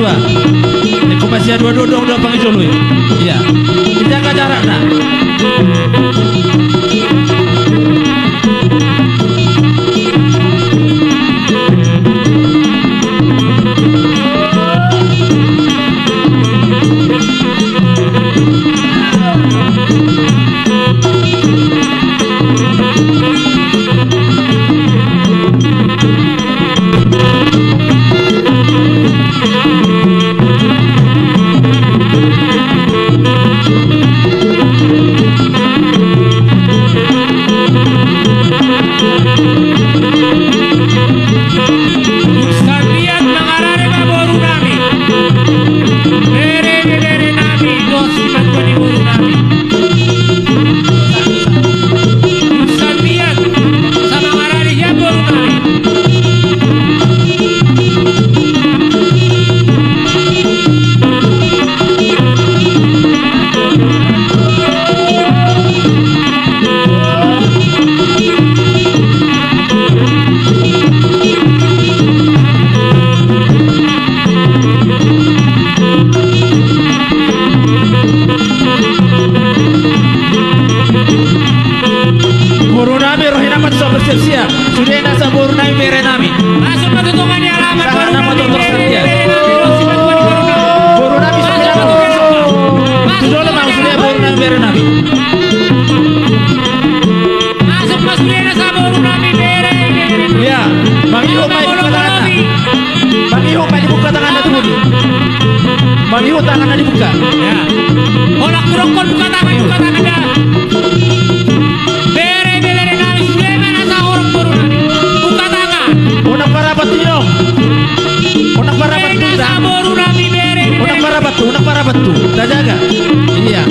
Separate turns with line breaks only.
dua. Ini masih dua panggil dulu ya. Iya. Jaga jarak nah. Siap, sudah nasa Borunami Berenami.
Masuk petutungannya alamat Borunami
Borunami sudah Borunami Berenami.
Masuk Mas Sudah nasa Borunami Berenami.
Ya, Bang Iho mai buka tangan. Bang Iho mai dibuka tangan dulu. Bang Iho tangannya dibuka.
Ya. Olak kurongkol buka tangan dah.
Unak para batu, unak para batu, kita jaga. Iya.